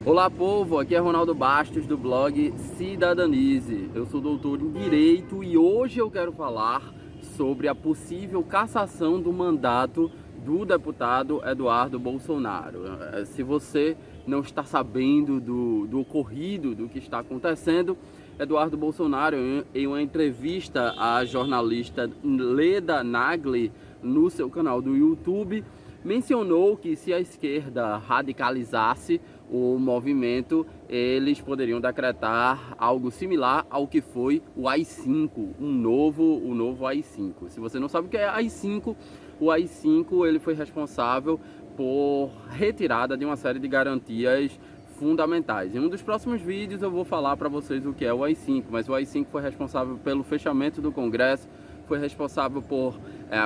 Olá, povo, aqui é Ronaldo Bastos do blog Cidadanize. Eu sou doutor em Direito e hoje eu quero falar sobre a possível cassação do mandato do deputado Eduardo Bolsonaro. Se você não está sabendo do ocorrido, do que está acontecendo, Eduardo Bolsonaro, em uma entrevista à jornalista Leda Nagli no seu canal do YouTube, mencionou que se a esquerda radicalizasse o movimento, eles poderiam decretar algo similar ao que foi o AI-5, o novo AI-5. Se você não sabe o que é AI-5, o AI-5 ele foi responsável por retirada de uma série de garantias fundamentais. Em um dos próximos vídeos eu vou falar para vocês o que é o AI-5, mas o AI-5 foi responsável pelo fechamento do Congresso, foi responsável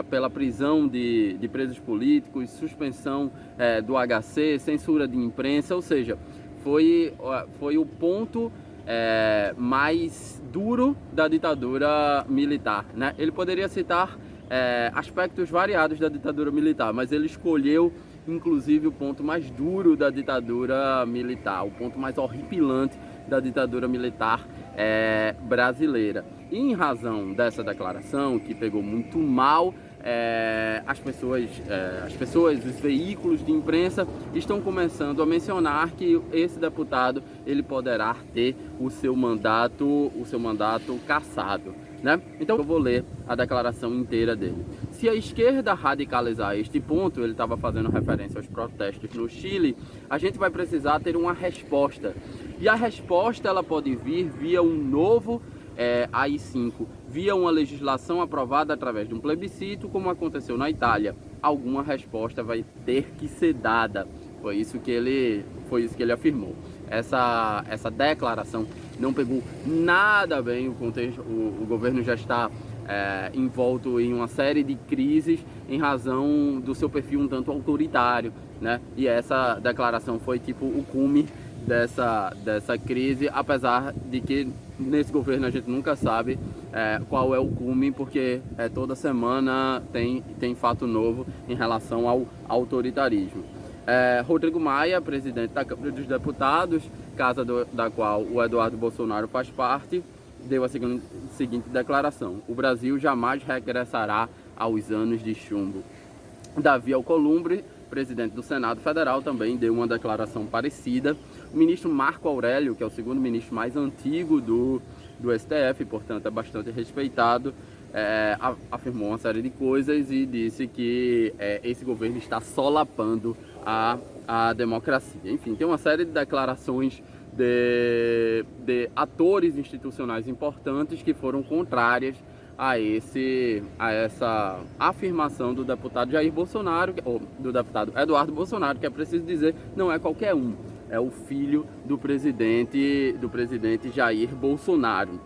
pela prisão de presos políticos, suspensão do HC, censura de imprensa, ou seja, foi o ponto mais duro da ditadura militar, né? Ele poderia citar aspectos variados da ditadura militar, mas ele escolheu inclusive o ponto mais duro da ditadura militar, o ponto mais horripilante da ditadura militar brasileira. E em razão dessa declaração, que pegou muito mal, as pessoas, os veículos de imprensa estão começando a mencionar que esse deputado ele poderá ter o seu mandato cassado, né? Então eu vou ler a declaração inteira dele. Se a esquerda radicalizar este ponto, ele estava fazendo referência aos protestos no Chile, a gente vai precisar ter uma resposta. E a resposta ela pode vir via um novo AI-5, via uma legislação aprovada através de um plebiscito, como aconteceu na Itália. Alguma resposta vai ter que ser dada. Foi isso que ele afirmou. Essa declaração não pegou nada bem o contexto. O governo já está envolto em uma série de crises em razão do seu perfil um tanto autoritário, né? E essa declaração foi tipo o cume dessa crise, apesar de que nesse governo a gente nunca sabe qual é o cume, porque toda semana tem fato novo em relação ao autoritarismo. Rodrigo Maia, presidente da Câmara dos Deputados, casa da qual o Eduardo Bolsonaro faz parte, deu a seguinte declaração: o Brasil jamais regressará aos anos de chumbo. Davi Alcolumbre, presidente do Senado Federal, também deu uma declaração parecida. O ministro Marco Aurélio, que é o segundo ministro mais antigo do STF, portanto é bastante respeitado, afirmou uma série de coisas e disse que esse governo está solapando a democracia. Enfim, tem uma série de declarações de atores institucionais importantes que foram contrárias a essa afirmação do deputado Jair Bolsonaro, ou do deputado Eduardo Bolsonaro, que é preciso dizer, não é qualquer um, é o filho do presidente Jair Bolsonaro.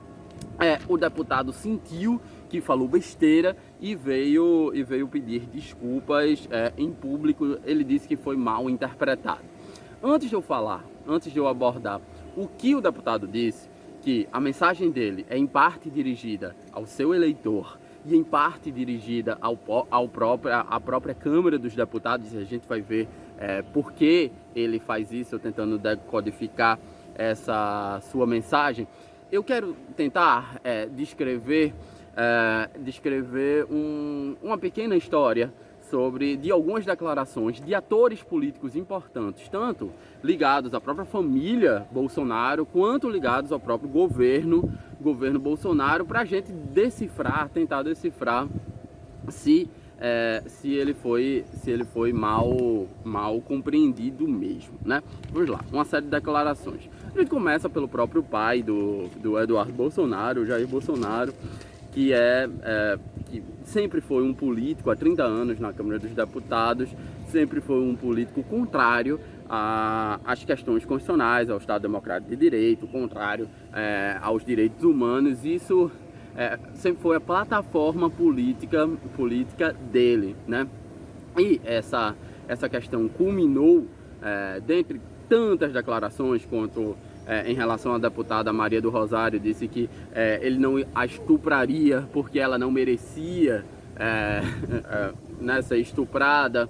O deputado sentiu que falou besteira e veio pedir desculpas em público. Ele disse que foi mal interpretado. Antes de eu abordar o que o deputado disse, que a mensagem dele é em parte dirigida ao seu eleitor e em parte dirigida à própria Câmara dos Deputados, e a gente vai ver por que ele faz isso, eu tentando decodificar essa sua mensagem. Eu quero tentar descrever uma pequena história de algumas declarações de atores políticos importantes, tanto ligados à própria família Bolsonaro, quanto ligados ao próprio governo Bolsonaro, para a gente tentar decifrar se ele foi mal compreendido mesmo, né? Vamos lá, uma série de declarações. A gente começa pelo próprio pai do Eduardo Bolsonaro, Jair Bolsonaro, que sempre foi um político há 30 anos na Câmara dos Deputados, sempre foi um político contrário às questões constitucionais, ao Estado Democrático de Direito, contrário aos direitos humanos. Isso sempre foi a plataforma política dele, né? E essa questão culminou, dentre tantas declarações quanto em relação à deputada Maria do Rosário, disse que ele não a estupraria porque ela não merecia ser estuprada.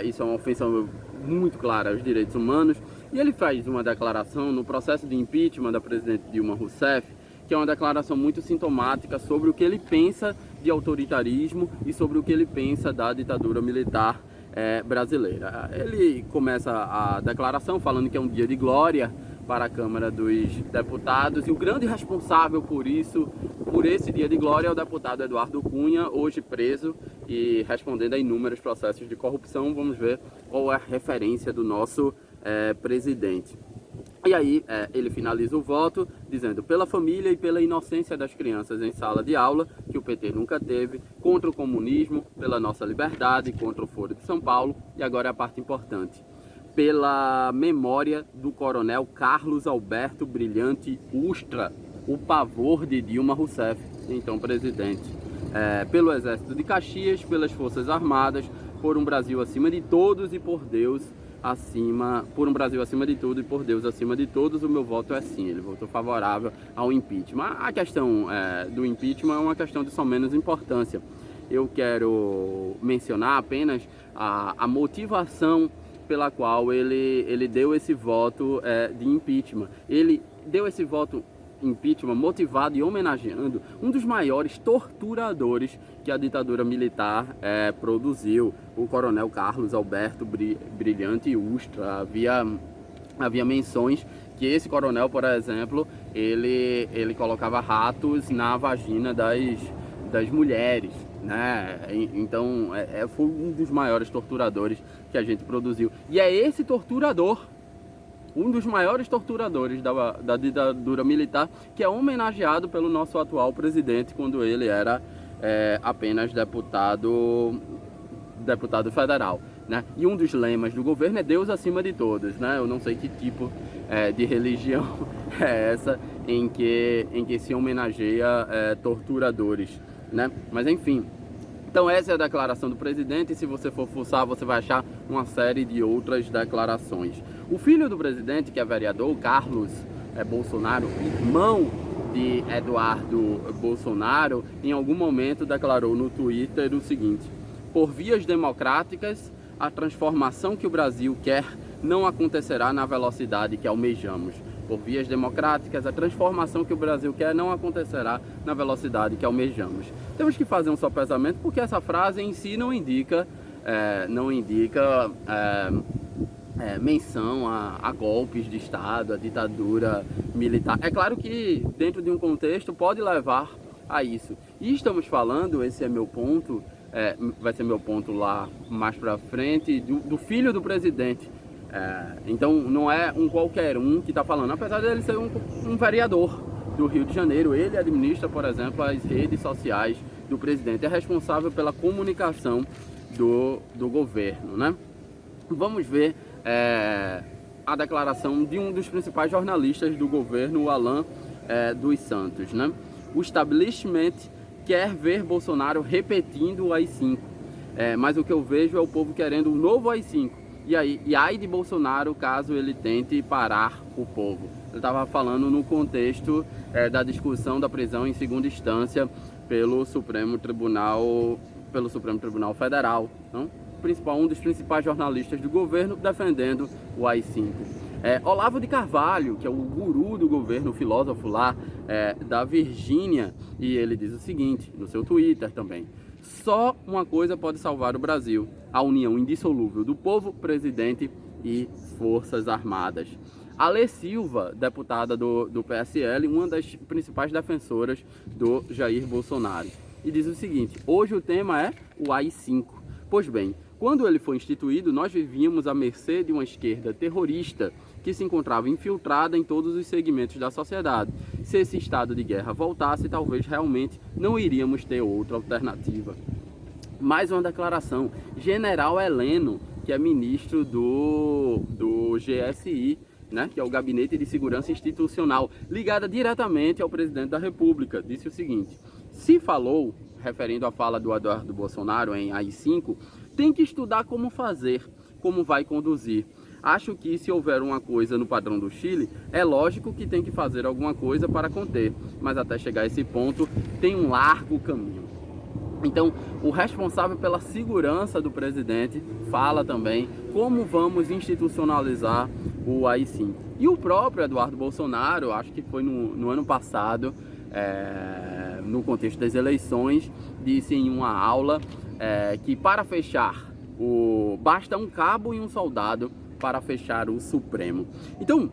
Isso é uma ofensa muito clara aos direitos humanos. E ele faz uma declaração no processo de impeachment da presidente Dilma Rousseff, que é uma declaração muito sintomática sobre o que ele pensa de autoritarismo e sobre o que ele pensa da ditadura militar brasileira. Ele começa a declaração falando que é um dia de glória para a Câmara dos Deputados, e o grande responsável por isso, por esse dia de glória, é o deputado Eduardo Cunha, hoje preso e respondendo a inúmeros processos de corrupção. Vamos ver qual é a referência do nosso presidente. E aí ele finaliza o voto dizendo: pela família e pela inocência das crianças em sala de aula, que o PT nunca teve, contra o comunismo, pela nossa liberdade, contra o Foro de São Paulo, e agora é a parte importante, pela memória do coronel Carlos Alberto Brilhante Ustra, o pavor de Dilma Rousseff, então presidente, pelo Exército de Caxias, pelas Forças Armadas, por um Brasil acima de todos e por Deus por um Brasil acima de tudo e por Deus acima de todos, o meu voto é sim. Ele votou favorável ao impeachment. A questão do impeachment é uma questão de só menos importância. Eu quero mencionar apenas a motivação pela qual ele deu esse voto de impeachment. Ele deu esse voto impeachment motivado e homenageando um dos maiores torturadores que a ditadura militar produziu, o coronel Carlos Alberto Brilhante Ustra. Havia menções que esse coronel, por exemplo, ele colocava ratos na vagina das mulheres, né? Então foi um dos maiores torturadores que a gente produziu. E é esse torturador, um dos maiores torturadores da ditadura militar, que é homenageado pelo nosso atual presidente quando ele era apenas deputado federal, né? E um dos lemas do governo é Deus acima de todos, né? Eu não sei que tipo de religião é essa em que se homenageia torturadores, né? Mas enfim. Então essa é a declaração do presidente, e se você for fuçar, você vai achar uma série de outras declarações. O filho do presidente, que é vereador, Carlos Bolsonaro, irmão de Eduardo Bolsonaro, em algum momento declarou no Twitter o seguinte: por vias democráticas, a transformação que o Brasil quer não acontecerá na velocidade que almejamos. Por vias democráticas, a transformação que o Brasil quer não acontecerá na velocidade que almejamos. Temos que fazer um sopesamento, porque essa frase em si não indica menção a golpes de Estado, a ditadura militar. É claro que dentro de um contexto pode levar a isso. E estamos falando, esse é meu ponto, vai ser meu ponto lá mais pra frente, do filho do presidente. Então não é um qualquer um que está falando, apesar dele ser um vereador do Rio de Janeiro. Ele administra, por exemplo, as redes sociais do presidente, é responsável pela comunicação do governo, né? Vamos ver a declaração de um dos principais jornalistas do governo, o Alan dos Santos, né? O establishment quer ver Bolsonaro repetindo o AI-5, mas o que eu vejo é o povo querendo um novo AI-5. E ai de Bolsonaro caso ele tente parar o povo. Eu estava falando no contexto da discussão da prisão em segunda instância pelo Supremo Tribunal Federal, não? Um dos principais jornalistas do governo defendendo o AI-5. Olavo de Carvalho, que é o guru do governo, o filósofo lá da Virgínia, e ele diz o seguinte no seu Twitter também: só uma coisa pode salvar o Brasil: a união indissolúvel do povo, presidente e forças armadas. Alê Silva, deputada do PSL, uma das principais defensoras do Jair Bolsonaro, e diz o seguinte: hoje o tema é o AI-5. Pois bem, quando ele foi instituído, nós vivíamos à mercê de uma esquerda terrorista que se encontrava infiltrada em todos os segmentos da sociedade. Se esse estado de guerra voltasse, talvez realmente não iríamos ter outra alternativa. Mais uma declaração. General Heleno, que é ministro do GSI, né, que é o Gabinete de Segurança Institucional, ligada diretamente ao presidente da República, disse o seguinte: se falou, referindo à fala do Eduardo Bolsonaro em AI-5, tem que estudar como fazer, como vai conduzir. Acho que se houver uma coisa no padrão do Chile, é lógico que tem que fazer alguma coisa para conter, mas até chegar a esse ponto tem um largo caminho. Então, o responsável pela segurança do presidente fala também como vamos institucionalizar o AI-5. E o próprio Eduardo Bolsonaro, acho que foi no ano passado, no contexto das eleições, disse em uma aula que para fechar basta um cabo e um soldado para fechar o Supremo. Então,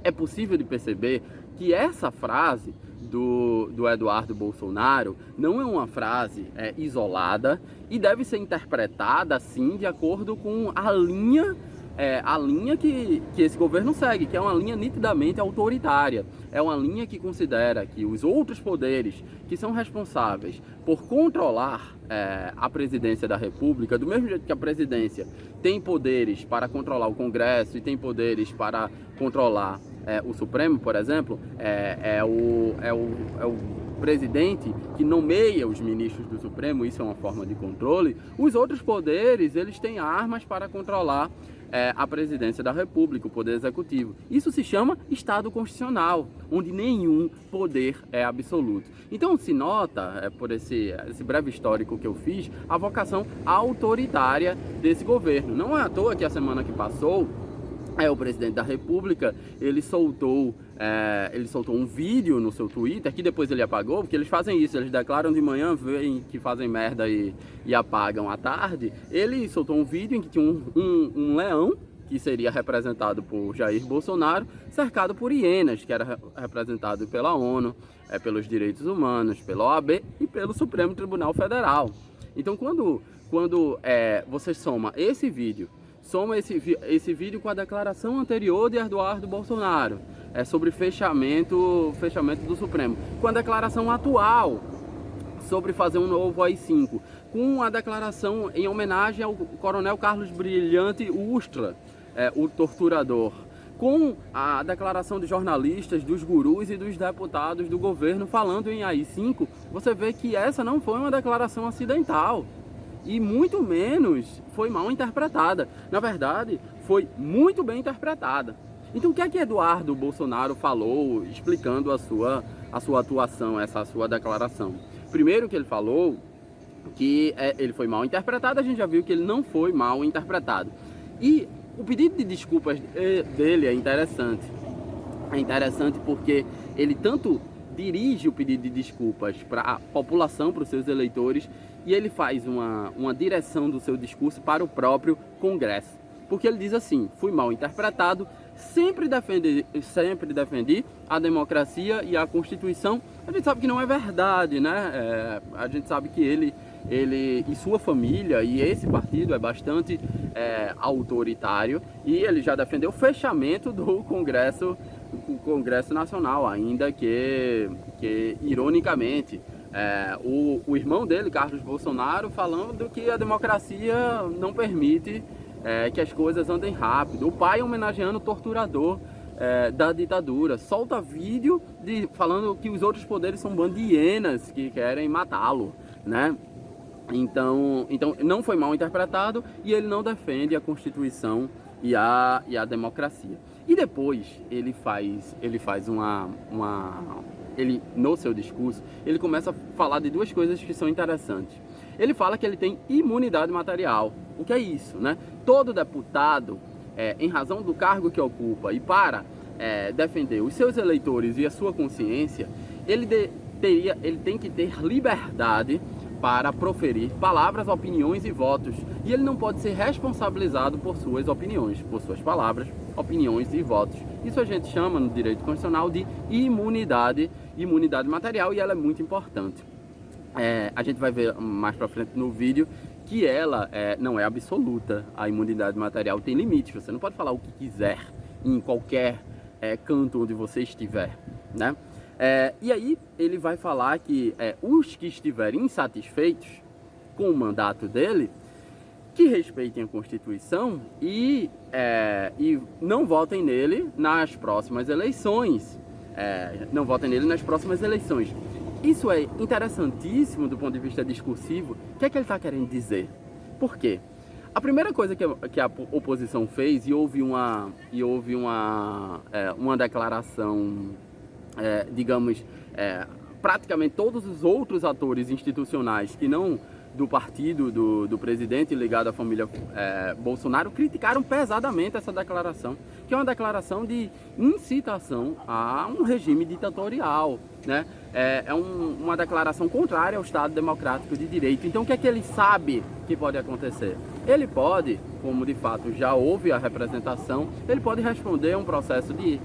é possível de perceber que essa frase do Eduardo Bolsonaro não é uma frase isolada e deve ser interpretada assim de acordo com a linha que esse governo segue, que é uma linha nitidamente autoritária. É uma linha que considera que os outros poderes que são responsáveis por controlar a presidência da República, do mesmo jeito que a presidência tem poderes para controlar o Congresso e tem poderes para controlar o Supremo, por exemplo, é o presidente que nomeia os ministros do Supremo, isso é uma forma de controle. Os outros poderes, eles têm armas para controlar a presidência da República, o poder executivo. Isso se chama Estado Constitucional, onde nenhum poder é absoluto. Então se nota, por esse breve histórico que eu fiz, a vocação autoritária desse governo. Não é à toa que a semana que passou, o presidente da República, ele soltou um vídeo no seu Twitter, que depois ele apagou, porque eles fazem isso, eles declaram de manhã, veem que fazem merda e apagam à tarde. Ele soltou um vídeo em que tinha um leão, que seria representado por Jair Bolsonaro, cercado por hienas, que era representado pela ONU, pelos direitos humanos, pela OAB e pelo Supremo Tribunal Federal. Então quando você soma esse vídeo com a declaração anterior de Eduardo Bolsonaro sobre fechamento do Supremo, com a declaração atual sobre fazer um novo AI-5, com a declaração em homenagem ao coronel Carlos Brilhante Ustra, o torturador, com a declaração de jornalistas, dos gurus e dos deputados do governo falando em AI-5, você vê que essa não foi uma declaração acidental. E muito menos foi mal interpretada. Na verdade, foi muito bem interpretada. Então o que é que Eduardo Bolsonaro falou, explicando a sua atuação, essa sua declaração? Primeiro que ele falou que ele foi mal interpretado, a gente já viu que ele não foi mal interpretado. E o pedido de desculpas dele é interessante. É interessante porque ele tanto dirige o pedido de desculpas para a população, para os seus eleitores, e ele faz uma direção do seu discurso para o próprio Congresso. Porque ele diz assim: fui mal interpretado, sempre defendi a democracia e a Constituição. A gente sabe que não é verdade, né? A gente sabe que ele e sua família e esse partido é bastante autoritário, e ele já defendeu o fechamento do Congresso Nacional, ainda que ironicamente, o irmão dele, Carlos Bolsonaro, falando que a democracia não permite que as coisas andem rápido. O pai homenageando o torturador da ditadura, solta vídeo falando que os outros poderes são bando de hienas que querem matá-lo, né? Então não foi mal interpretado, e ele não defende a Constituição e a democracia. E depois ele no seu discurso, ele começa a falar de duas coisas que são interessantes. Ele fala que ele tem imunidade material. O que é isso, né? Todo deputado, em razão do cargo que ocupa e para defender os seus eleitores e a sua consciência, ele tem que ter liberdade para proferir palavras, opiniões e votos. E ele não pode ser responsabilizado por suas opiniões, por suas palavras, opiniões e votos. Isso a gente chama no direito constitucional de imunidade material, e ela é muito importante. A gente vai ver mais pra frente no vídeo que ela não é absoluta. A imunidade material tem limites, você não pode falar o que quiser em qualquer canto onde você estiver, né? E aí ele vai falar que os que estiverem insatisfeitos com o mandato dele, que respeitem a Constituição e não votem nele nas próximas eleições. Isso é interessantíssimo do ponto de vista discursivo. O que é que ele está querendo dizer? Por quê? A primeira coisa que a oposição fez, e houve uma declaração, praticamente todos os outros atores institucionais que não do partido do presidente ligado à família Bolsonaro criticaram pesadamente essa declaração, que é uma declaração de incitação a um regime ditatorial, né? Uma declaração contrária ao Estado Democrático de Direito. Então, o que é que ele sabe que pode acontecer? Ele pode, como de fato já houve a representação, ele pode responder a um processo de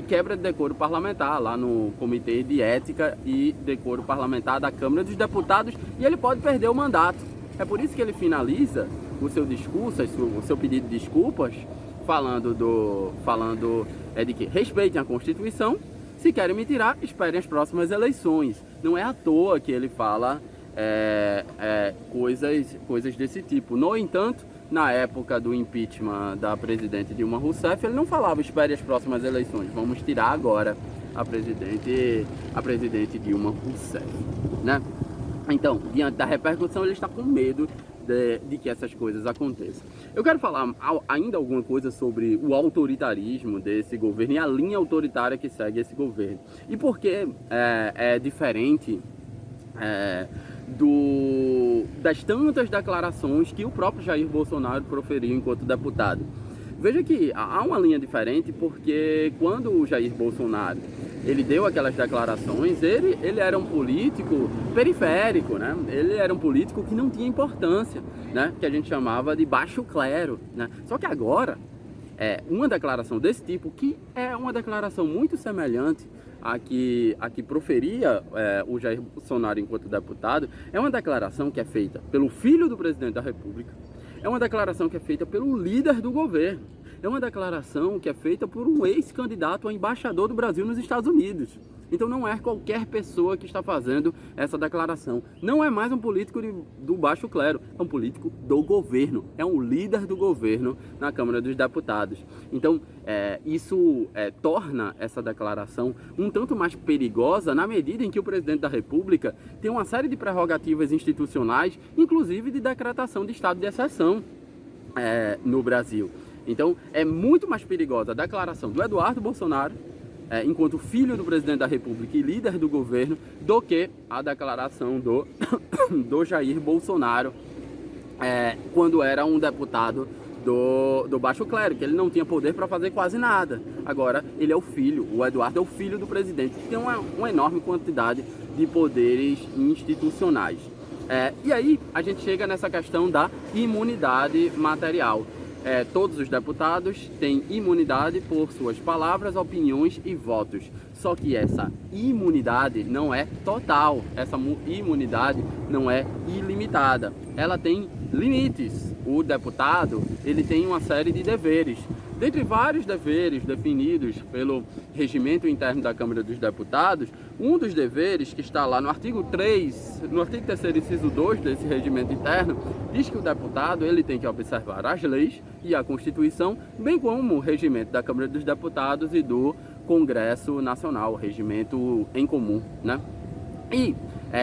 quebra de decoro parlamentar lá no Comitê de Ética e Decoro Parlamentar da Câmara dos Deputados, e ele pode perder o mandato. É por isso que ele finaliza o seu discurso, o seu pedido de desculpas, falando de que respeitem a Constituição, se querem me tirar, esperem as próximas eleições. Não é à toa que ele fala coisas desse tipo. No entanto, na época do impeachment da presidente Dilma Rousseff, ele não falava espere as próximas eleições, vamos tirar agora a presidente Dilma Rousseff, né? Então, diante da repercussão, ele está com medo de que essas coisas aconteçam. Eu quero falar ainda alguma coisa sobre o autoritarismo desse governo e a linha autoritária que segue esse governo. E por que é diferente das tantas declarações que o próprio Jair Bolsonaro proferiu enquanto deputado. Veja que há uma linha diferente, porque quando o Jair Bolsonaro ele deu aquelas declarações, ele era um político periférico, né? Ele era um político que não tinha importância, né? Que a gente chamava de baixo clero, né? Só que agora, uma declaração desse tipo, que é uma declaração muito semelhante a que proferia o Jair Bolsonaro enquanto deputado, é uma declaração que é feita pelo filho do presidente da República, é uma declaração que é feita pelo líder do governo, é uma declaração que é feita por um ex-candidato a embaixador do Brasil nos Estados Unidos. Então não é qualquer pessoa que está fazendo essa declaração. Não é mais um político do baixo clero, é um político do governo, é um líder do governo na Câmara dos Deputados. Então isso torna essa declaração um tanto mais perigosa na medida em que o presidente da República tem uma série de prerrogativas institucionais, inclusive de decretação de estado de exceção no Brasil. Então é muito mais perigosa a declaração do Eduardo Bolsonaro, enquanto filho do presidente da República e líder do governo, do que a declaração do Jair Bolsonaro quando era um deputado do baixo clero, que ele não tinha poder para fazer quase nada. Agora ele é o Eduardo é o filho do presidente, que tem uma enorme quantidade de poderes institucionais. E aí a gente chega nessa questão da imunidade material. Todos os deputados têm imunidade por suas palavras, opiniões e votos. Só que essa imunidade não é total, essa imunidade não é ilimitada. Ela tem limites. O deputado, ele tem uma série de deveres. Dentre vários deveres definidos pelo regimento interno da Câmara dos Deputados, um dos deveres que está lá no artigo 3º, inciso 2 desse regimento interno, diz que o deputado ele tem que observar as leis e a Constituição, bem como o regimento da Câmara dos Deputados e do Congresso Nacional, o regimento em comum, né? E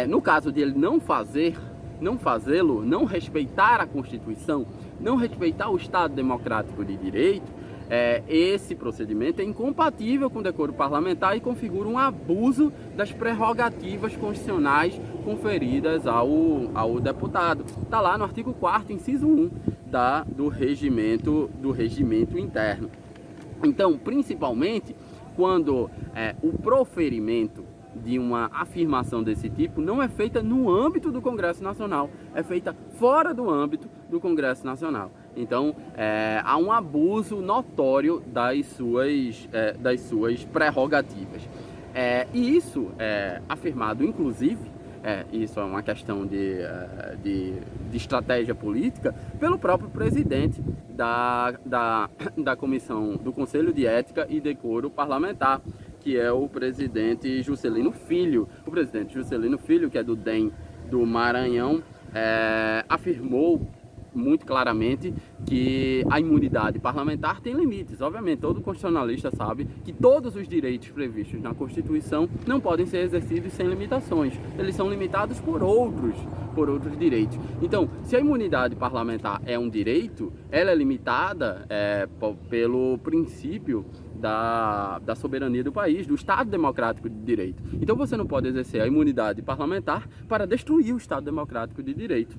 no caso de ele não fazê-lo, não respeitar a Constituição, não respeitar o Estado Democrático de Direito, esse procedimento é incompatível com o decoro parlamentar e configura um abuso das prerrogativas constitucionais conferidas ao deputado. Está lá no artigo 4º, inciso 1 do regimento interno. Então, principalmente, quando o proferimento de uma afirmação desse tipo não é feita no âmbito do Congresso Nacional, é feita fora do âmbito do Congresso Nacional. Então, há um abuso notório das suas prerrogativas. E isso é afirmado, inclusive, isso é uma questão de estratégia política, pelo próprio presidente da Comissão do Conselho de Ética e Decoro Parlamentar, que é o presidente Juscelino Filho. O presidente Juscelino Filho, que é do DEM do Maranhão, afirmou muito claramente que a imunidade parlamentar tem limites. Obviamente, todo constitucionalista sabe que todos os direitos previstos na Constituição não podem ser exercidos sem limitações. Eles são limitados por outros direitos. Então, se a imunidade parlamentar é um direito, ela é limitada pelo princípio da soberania do país, do Estado Democrático de Direito. Então você não pode exercer a imunidade parlamentar para destruir o Estado Democrático de Direito,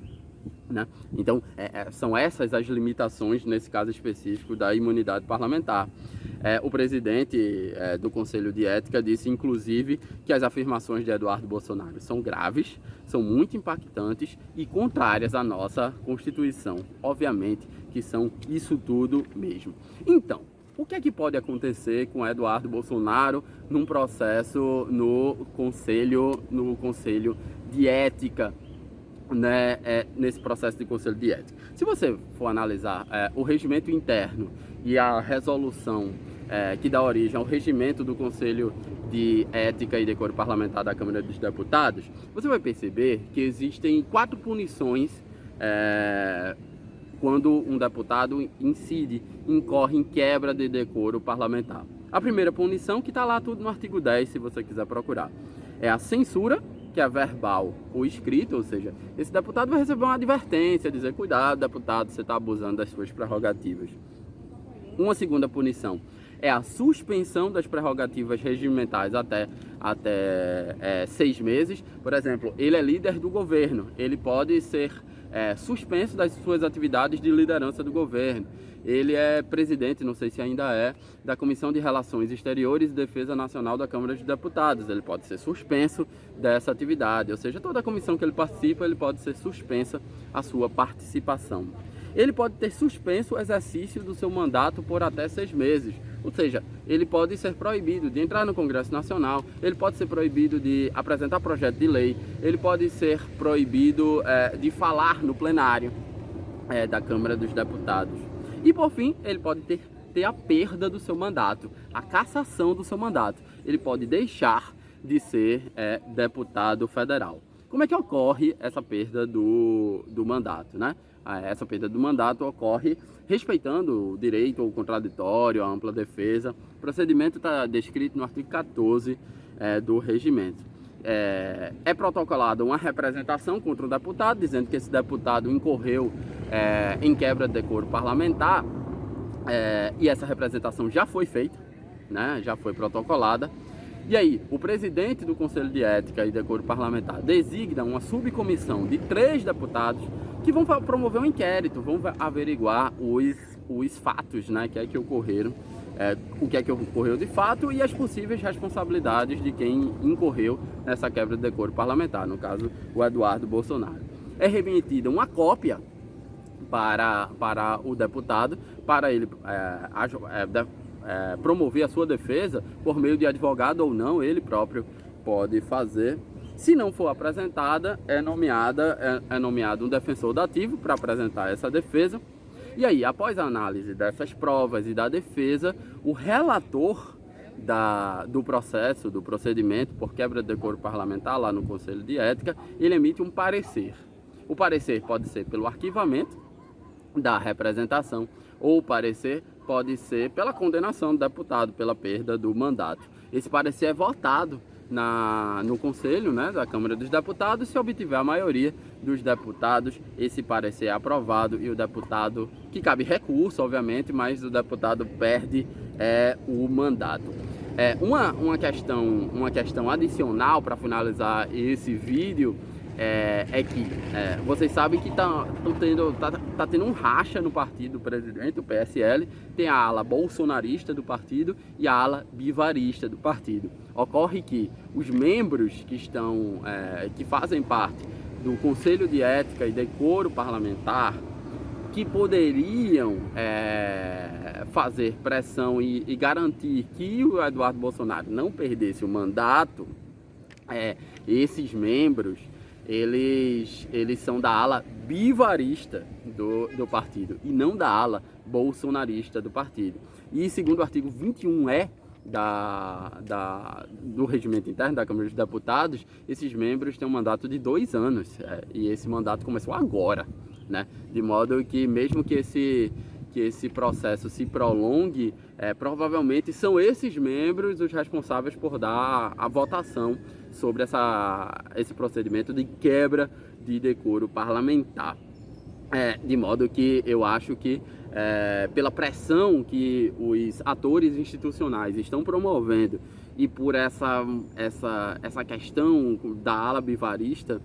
né? Então são essas as limitações, nesse caso específico, da imunidade parlamentar. O presidente do Conselho de Ética disse, inclusive, que as afirmações de Eduardo Bolsonaro são graves, são muito impactantes e contrárias à nossa Constituição. Obviamente que são isso tudo mesmo. Então, o que é que pode acontecer com Eduardo Bolsonaro num processo no Conselho de Ética, né, nesse processo de Conselho de Ética? Se você for analisar o regimento interno e a resolução que dá origem ao regimento do Conselho de Ética e Decoro Parlamentar da Câmara dos Deputados, você vai perceber que existem 4 punições quando um deputado incorre em quebra de decoro parlamentar. A primeira punição, que está lá tudo no artigo 10, se você quiser procurar, é a censura, que é verbal ou escrita, ou seja, esse deputado vai receber uma advertência, dizer, cuidado, deputado, você está abusando das suas prerrogativas. Uma segunda punição é a suspensão das prerrogativas regimentais até 6 meses. Por exemplo, ele é líder do governo, ele pode ser suspenso das suas atividades de liderança do governo. Ele é presidente, não sei se ainda da Comissão de Relações Exteriores e Defesa Nacional da Câmara dos Deputados. Ele pode ser suspenso dessa atividade, ou seja, toda a comissão que ele participa, ele pode ser suspensa a sua participação. Ele pode ter suspenso o exercício do seu mandato por até 6 meses. Ou seja, ele pode ser proibido de entrar no Congresso Nacional, ele pode ser proibido de apresentar projeto de lei, ele pode ser proibido de falar no plenário da Câmara dos Deputados. E, por fim, ele pode ter a perda do seu mandato, a cassação do seu mandato. Ele pode deixar de ser deputado federal. Como é que ocorre essa perda do mandato, né? Essa perda do mandato ocorre respeitando o direito ao contraditório, à ampla defesa. O procedimento está descrito no artigo 14 do regimento. É protocolada uma representação contra o deputado, dizendo que esse deputado incorreu em quebra de decoro parlamentar, e essa representação já foi feita, né? Já foi protocolada. E aí, o presidente do Conselho de Ética e Decoro Parlamentar designa uma subcomissão de 3 deputados que vão promover um inquérito, vão averiguar os fatos, né, que ocorreram, o que ocorreu de fato e as possíveis responsabilidades de quem incorreu nessa quebra de decoro parlamentar, no caso, o Eduardo Bolsonaro. É remetida uma cópia para o deputado, para ele promover a sua defesa por meio de advogado ou não, ele próprio pode fazer. Se não for apresentada, é nomeado um defensor dativo para apresentar essa defesa. E aí, após a análise dessas provas e da defesa, o relator do processo, do procedimento por quebra de decoro parlamentar lá no Conselho de Ética, ele emite um parecer. O parecer pode ser pelo arquivamento da representação, ou o parecer pode ser pela condenação do deputado, pela perda do mandato. Esse parecer é votado no Conselho, né, da Câmara dos Deputados. Se obtiver a maioria dos deputados, esse parecer é aprovado e o deputado, que cabe recurso, obviamente, mas o deputado perde o mandato. Uma questão adicional para finalizar esse vídeo que vocês sabem que tá tendo um racha no partido do presidente, o PSL. Tem a ala bolsonarista do partido e a ala bivarista do partido. Ocorre que os membros que fazem parte do Conselho de Ética e Decoro Parlamentar, que poderiam fazer pressão e garantir que o Eduardo Bolsonaro não perdesse o mandato, esses membros eles são da ala bivarista do partido e não da ala bolsonarista do partido. E segundo o artigo 21E do regimento interno da Câmara dos Deputados, esses membros têm um mandato de 2 anos, e esse mandato começou agora, né? De modo que mesmo que esse processo se prolongue, provavelmente são esses membros os responsáveis por dar a votação sobre esse procedimento de quebra de decoro parlamentar. De modo que eu acho que, pela pressão que os atores institucionais estão promovendo e por essa questão da ala bivarista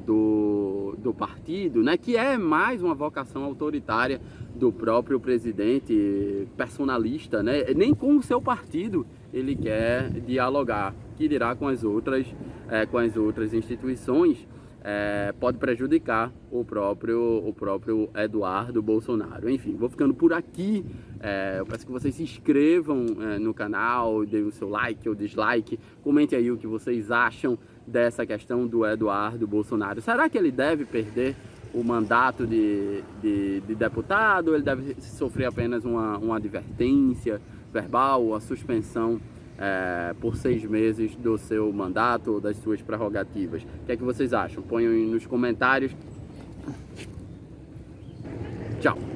do partido, né, que é mais uma vocação autoritária do próprio presidente, personalista, né, nem com o seu partido ele quer dialogar, que dirá com as outras instituições. Pode prejudicar o próprio Eduardo Bolsonaro. Enfim, vou ficando por aqui. Eu peço que vocês se inscrevam no canal, deem o seu like ou dislike, comente aí o que vocês acham dessa questão do Eduardo Bolsonaro. Será que ele deve perder o mandato de deputado? Ou ele deve sofrer apenas uma advertência verbal, a suspensão por 6 meses do seu mandato ou das suas prerrogativas? O que é que vocês acham? Ponham aí nos comentários. Tchau!